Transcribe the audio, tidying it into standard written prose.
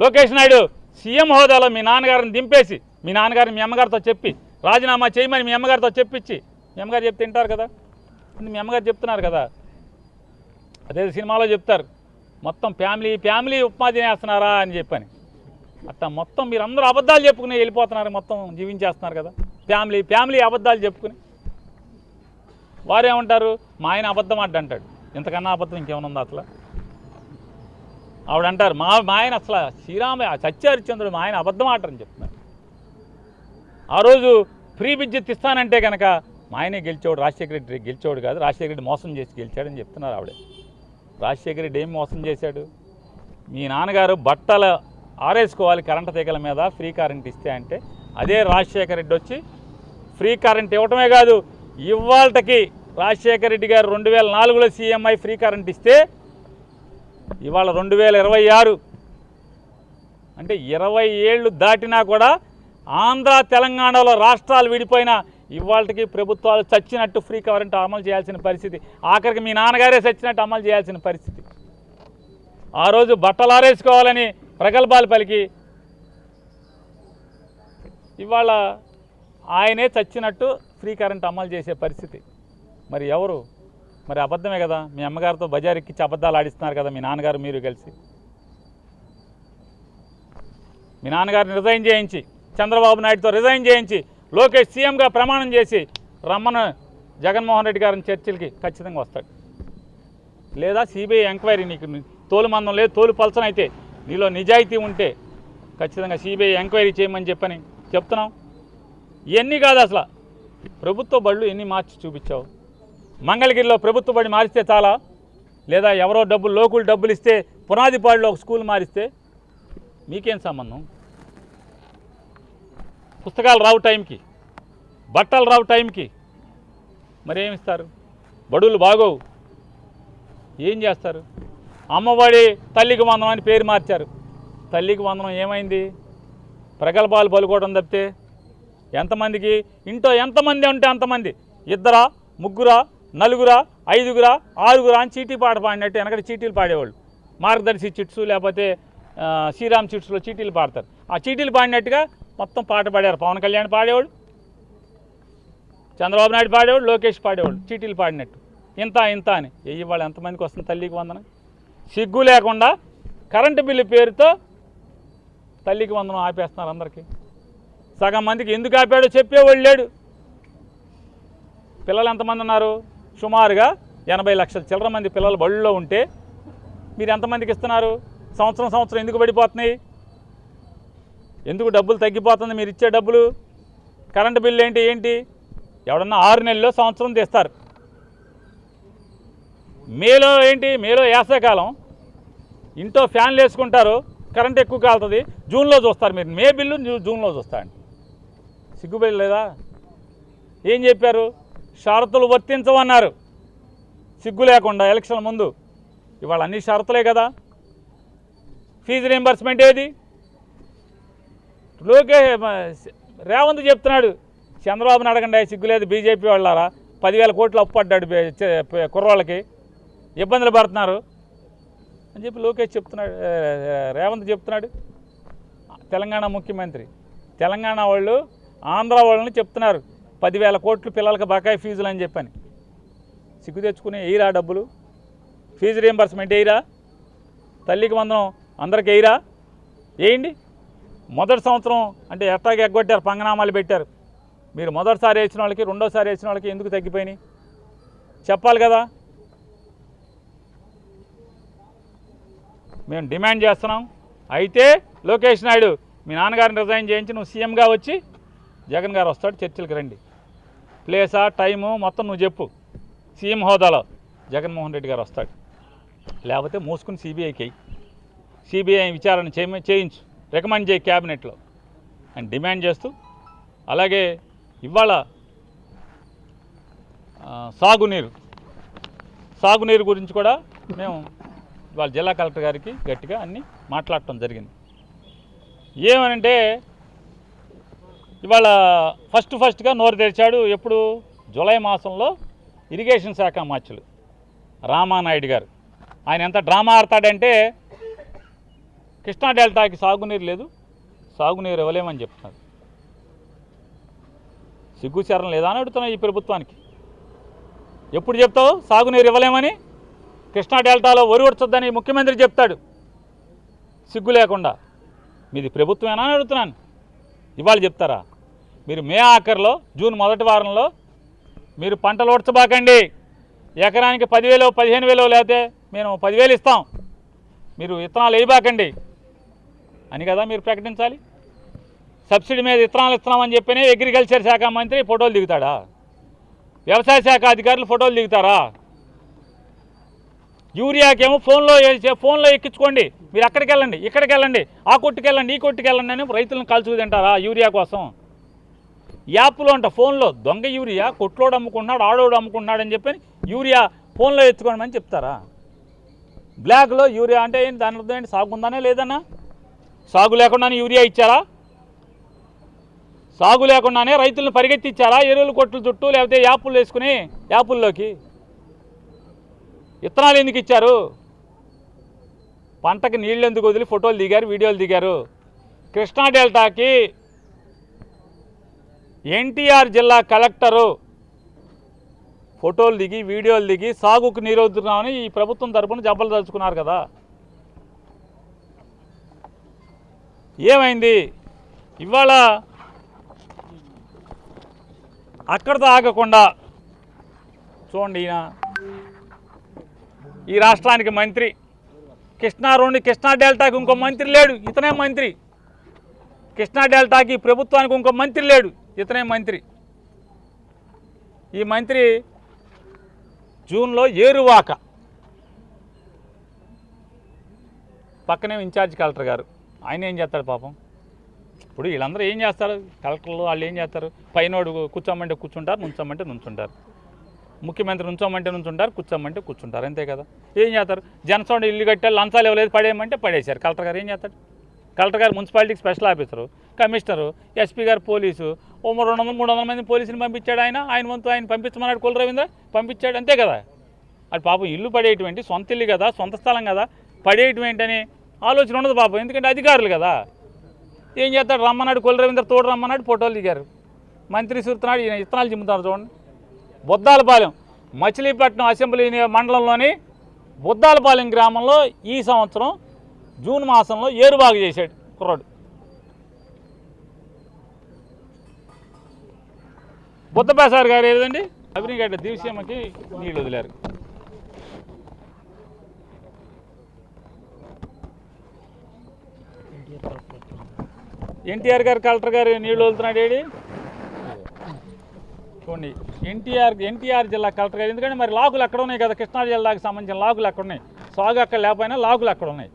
Lokesh Naidu CM హోదాలో మీ నాన్నగారిని దింపేసి మీ నాన్నగారిని మీ అమ్మగారితో చెప్పి రాజీనామా చేయమని మీ అమ్మగారితో చెప్పించి మీ అమ్మగారు చెప్తే తింటారు కదా, మీ అమ్మగారు చెప్తున్నారు కదా. అదే సినిమాలో చెప్తారు మొత్తం ఫ్యామిలీ ఉప్మా తినేస్తున్నారా అని చెప్పని. అట్లా మొత్తం మీరు అందరూ అబద్ధాలు చెప్పుకుని వెళ్ళిపోతున్నారు, మొత్తం జీవించేస్తున్నారు కదా. ఫ్యామిలీ అబద్ధాలు చెప్పుకుని వారేమంటారు, మా ఆయన అబద్ధం అంటాడు. ఇంతకన్నా అబద్ధం ఇంకేమైనా ఉందా అసలు? ఆవిడ అంటారు మా ఆయన అసలు సత్యహరిశ్చంద్రుడు మా ఆయన అబద్ధం ఆడరని చెప్తున్నారు. ఆ రోజు ఫ్రీ విద్యుత్ ఇస్తానంటే కనుక మా ఆయనే గెలిచేవాడు, రాజశేఖర రెడ్డి గెలిచేవాడు కాదు, రాజశేఖర రెడ్డి మోసం చేసి గెలిచాడని చెప్తున్నారు ఆవిడే. రాజశేఖర రెడ్డి ఏం మోసం చేశాడు? మీ నాన్నగారు బట్టలు ఆరేసుకోవాలి కరెంటు తీగల మీద ఫ్రీ కరెంట్ ఇస్తే అంటే అదే రాజశేఖర రెడ్డి వచ్చి ఫ్రీ కరెంట్ ఇవ్వటమే కాదు, ఇవాళకి రాజశేఖర రెడ్డి గారు 2004లో సీఎంఐ ఫ్రీ కరెంట్ ఇస్తే ఇవాళ 2026 అంటే 20 ఏళ్ళు దాటినా కూడా ఆంధ్ర తెలంగాణలో రాష్ట్రాలు విడిపోయినా ఇవాళకి ప్రభుత్వాలు చచ్చినట్టు ఫ్రీ కరెంట్ అమలు చేయాల్సిన పరిస్థితి, ఆఖరికి మీ నాన్నగారే చచ్చినట్టు అమలు చేయాల్సిన పరిస్థితి. ఆ రోజు బట్టలు ఆరేసుకోవాలని ప్రగల్భాలు పలికి ఇవాళ ఆయనే చచ్చినట్టు ఫ్రీ కరెంట్ అమలు చేసే పరిస్థితి. మరి ఎవరు? మరి అబద్ధమే కదా. మీ అమ్మగారితో బజార్ ఎక్కించి అబద్ధాలు ఆడిస్తున్నారు కదా మీ నాన్నగారు మీరు కలిసి. మీ నాన్నగారిని రిజైన్ చేయించి చంద్రబాబు నాయుడుతో రిజైన్ చేయించి లోకేష్ సీఎంగా ప్రమాణం చేసి రమ్మను జగన్మోహన్ రెడ్డి గారిని చర్చలకి ఖచ్చితంగా వస్తాడు. లేదా సిబిఐ ఎంక్వైరీ, నీకు తోలు మందం లేదు తోలు పలచనైతే నీలో నిజాయితీ ఉంటే ఖచ్చితంగా సిబిఐ ఎంక్వైరీ చేయమని చెప్పని చెప్తున్నాం. ఇవన్నీ కాదు అసలు ప్రభుత్వ బళ్ళు ఎన్ని మార్చి చూపించావు? మంగళగిరిలో ప్రభుత్వ బడి మారిస్తే చాలా, లేదా ఎవరో లోకులు డబ్బులు ఇస్తే పునాదిపాడులో ఒక స్కూల్ మారిస్తే మీకేం సంబంధం? పుస్తకాలు రావు టైంకి, బట్టలు రావు టైంకి, మరేమిస్తారు? బడులు బాగోవు, ఏం చేస్తారు? అమ్మఒడి తల్లికి వందనం అని పేరు మార్చారు. తల్లికి వందనం ఏమైంది? ప్రగల్భాలు పలుకోవడం తప్పితే ఎంతమందికి ఇంట్లో ఎంతమంది ఉంటే అంతమంది, 2, 3, 4, 5, 6 అని చీటీ పాట పాడినట్టు వెనకటి చీటీలు పాడేవాళ్ళు. మార్గదర్శి చిట్స్ లేకపోతే శ్రీరామ్ చిట్స్లో చీటీలు పాడతారు. ఆ చీటీలు పాడినట్టుగా మొత్తం పాట పాడారు. పవన్ కళ్యాణ్ పాడేవాడు, చంద్రబాబు నాయుడు పాడేవాడు, లోకేష్ పాడేవాడు చీటీలు పాడినట్టు. ఇంత అని ఇవాళ ఎంతమందికి వస్తుంది తల్లికి వందనం? సిగ్గు లేకుండా కరెంటు బిల్లు పేరుతో తల్లికి వందనం ఆపేస్తున్నారు అందరికీ. సగం మందికి ఎందుకు ఆపాడో చెప్పేవాళ్ళు లేడు. పిల్లలు ఎంతమంది ఉన్నారు? సుమారుగా 80 లక్షల చిల్లర మంది పిల్లలు బళ్ళలో ఉంటే మీరు ఎంతమందికి ఇస్తున్నారు? సంవత్సరం ఎందుకు పడిపోతున్నాయి? ఎందుకు డబ్బులు తగ్గిపోతుంది మీరు ఇచ్చే డబ్బులు? కరెంటు బిల్లు ఏంటి? ఎవడన్నా 6 నెలల్లో సంవత్సరం తెస్తారు. మేలో మేలో వేసవికాలం ఇంట్లో ఫ్యాన్లు వేసుకుంటారు, కరెంట్ ఎక్కువ కాలుతుంది, జూన్లో చూస్తారు. మీరు మే బిల్లు జూన్లో చూస్తారండి. సిగ్గుబడి లేదా? ఏం చెప్పారు? షరతులు వర్తించవన్నారు సిగ్గు లేకుండా ఎలక్షన్ ముందు. ఇవాళ అన్ని షరతులే కదా. ఫీజు రీయింబర్స్మెంట్ ఏది? రేవంత్ చెప్తున్నాడు, చంద్రబాబుని అడగండి సిగ్గులేదు బీజేపీ వాళ్ళారా, 10,000 కోట్లు అప్పు పడ్డాడు కుర్రోళ్ళకి, ఇబ్బందులు పడుతున్నారు అని చెప్పి లోకేష్ చెప్తున్నాడు, రేవంత్ చెప్తున్నాడు. తెలంగాణ ముఖ్యమంత్రి తెలంగాణ వాళ్ళు ఆంధ్ర వాళ్ళని చెప్తున్నారు 10,000 కోట్లు పిల్లలకి బకాయి ఫీజులు అని చెప్పని. సిగ్గు తెచ్చుకుని ఎయిరా డబ్బులు? ఫీజు రీయింబర్స్మెంట్ ఎయిరా? తల్లికి వందనం అందరికి ఎయిరా? వేయండి. మొదటి సంవత్సరం అంటే ఎట్టాగా ఎగ్గొట్టారు, పంగనామాలు పెట్టారు. మీరు మొదటిసారి వేసిన వాళ్ళకి రెండోసారి వేసిన వాళ్ళకి ఎందుకు తగ్గిపోయినాయి చెప్పాలి కదా. మేము డిమాండ్ చేస్తున్నాం. అయితే లోకేష్ నాయుడు మీ నాన్నగారిని రిజైన్ చేయించి నువ్వు సీఎంగా వచ్చి జగన్ గారు వస్తాడు చర్చలకు రండి, ప్లేసా టైము మొత్తం నువ్వు చెప్పు. సీఎం హోదాలో జగన్మోహన్ రెడ్డి గారు వస్తాడు, లేకపోతే మూసుకుని సిబిఐ విచారణ చేయించు, రికమెండ్ చేయి క్యాబినెట్లో అని డిమాండ్ చేస్తూ, అలాగే ఇవాళ సాగునీరు గురించి కూడా మేము ఇవాళ జిల్లా కలెక్టర్ గారికి గట్టిగా అన్నీ మాట్లాడటం జరిగింది. ఏమనంటే ఇవాళ ఫస్ట్గా నోరు తెరిచాడు. ఎప్పుడు? జూలై మాసంలో ఇరిగేషన్ శాఖ మార్చులు రామానాయుడు గారు. ఆయన ఎంత డ్రామా ఆడతాడంటే కృష్ణా డెల్టాకి సాగునీరు లేదు, సాగునీరు ఇవ్వలేమని చెప్తున్నారు. సిగ్గుచరణం లేదా అని అడుగుతున్నా ఈ ప్రభుత్వానికి. ఎప్పుడు చెప్తావు సాగునీరు ఇవ్వలేమని? కృష్ణా డెల్టాలో వరి ఉడచొద్దని ముఖ్యమంత్రి చెప్తాడు సిగ్గు లేకుండా. మీది ప్రభుత్వమేనా అని అడుగుతున్నాను. ఇవాళ చెప్తారా? మీరు మే ఆఖరిలో జూన్ మొదటి వారంలో మీరు పంటలు ఉడచబాకండి, ఎకరానికి 10,000 15,000 లేకపోతే మేము 10,000 ఇస్తాం, మీరు విత్తనాలు వేయబాకండి అని కదా మీరు ప్రకటించాలి. సబ్సిడీ మీద విత్తనాలు ఇస్తున్నామని చెప్పినే అగ్రికల్చర్ శాఖ మంత్రి ఫోటోలు దిగుతాడా? వ్యవసాయ శాఖ అధికారులు ఫోటోలు దిగుతారా? యూరియాకేమో ఫోన్లో ఎక్కించుకోండి, మీరు అక్కడికి వెళ్ళండి, ఇక్కడికి వెళ్ళండి, ఆ కొట్టుకు వెళ్ళండి, ఈ కొట్టుకు వెళ్ళండి అని రైతులను కాల్చుకు తింటారా యూరియా కోసం? యాప్లో అంట ఫోన్లో దొంగ యూరియా కొట్లోడు అమ్ముకుంటున్నాడు, ఆడోడు అమ్ముకుంటున్నాడు అని చెప్పి యూరియా ఫోన్లో ఎత్తుకోమని చెప్తారా? బ్లాక్లో యూరియా అంటే ఏంటి? దాని అర్థం ఏంటి? సాగు ఉందానే లేదన్నా? సాగు లేకుండానే యూరియా ఇచ్చారా? సాగు లేకుండానే రైతులను పరిగెత్తిచ్చారా ఎరువుల కొట్లు చుట్టూ, లేకపోతే యాప్లు వేసుకుని యాపుల్లోకి? విత్తనాలు ఎందుకు ఇచ్చారు? పంటకి నీళ్ళు ఎందుకు వదిలి ఫోటోలు దిగారు, వీడియోలు దిగారు? కృష్ణా డెల్టాకి ఎన్టీఆర్ జిల్లా కలెక్టరు ఫోటోలు దిగి వీడియోలు దిగి సాగుకు నీరవుతున్నామని ఈ ప్రభుత్వం తరపున జబ్బలు తలుచుకున్నారు కదా. ఏమైంది? ఇవాళ అక్కడితో ఆగకుండా చూడండి, ఈయన ఈ రాష్ట్రానికి మంత్రి, కృష్ణా డెల్టాకి ఇంకో మంత్రి లేడు, ఇతనే మంత్రి. కృష్ణా డెల్టాకి ప్రభుత్వానికి ఇంకో మంత్రి లేడు, ఇతనే మంత్రి. ఈ మంత్రి జూన్లో ఏరువాక పక్కనే ఇన్ఛార్జ్ కలెక్టర్ గారు, ఆయన ఏం చేస్తాడు పాపం? ఇప్పుడు వీళ్ళందరూ ఏం చేస్తారు? కలెక్టర్లు వాళ్ళు ఏం చేస్తారు? పైనోడు కూర్చోమంటే కూర్చుంటారు, నుంచోమంటే నుంచుంటారు. ముఖ్యమంత్రి నుంచోమంటే నుంచుంటారు, కూర్చోమంటే కూర్చుంటారు, అంతే కదా. ఏం చేస్తారు? జనసౌండ్ ఇల్లు కట్టారు, లంచాలు ఇవ్వలేదు పడేయమంటే పడేశారు. కలెక్టర్ గారు ఏం చేస్తాడు? కలెక్టర్ గారు మున్సిపాలిటీకి స్పెషల్ ఆఫీసరు, కమిషనరు, ఎస్పీ గారు పోలీసు, 200-300 మంది పోలీసుని పంపించాడు. ఆయన వంతు ఆయన పంపించమన్నాడు. కుల రవీంద్ర పంపించాడు, అంతే కదా. అది పాపం ఇల్లు పడేయటువంటి సొంత ఇల్లు కదా, సొంత స్థలం కదా, పడేయటువంటి అని ఆలోచన ఉండదు పాపం, ఎందుకంటే అధికారులు కదా. ఏం చేస్తాడు? రమ్మన్నాడు కుల రవీంద్ర, తోడు రమ్మన్నాడు, ఫోటోలు దిగారు. మంత్రి సురుతున్నాడు, ఈయన ఇత్తనాలు చిమ్ముతారు. చూడండి, బుద్దాలపాలెం మచిలీపట్నం అసెంబ్లీ మండలంలోని బుద్దాలపాలెం గ్రామంలో ఈ సంవత్సరం జూన్ మాసంలో ఏరుబాగు చేశాడు కుర్రాడు. బుద్ధప్రసాద్ గారు ఏదండి అభినగడ్డ దివిసీమకి నీళ్ళు వదిలారు. ఎన్టీఆర్ గారు కలెక్టర్ గారు నీళ్ళు వదులుతున్నాడు ఏడి చూడండి. ఎన్టీఆర్ జిల్లా కలెక్టర్ గారు, ఎందుకంటే మరి లాకులు అక్కడ ఉన్నాయి కదా, కృష్ణా జిల్లాకు సంబంధించిన లాకులు అక్కడ ఉన్నాయి. సాగు అక్కడ లేకపోయినా లాకులు అక్కడ ఉన్నాయి.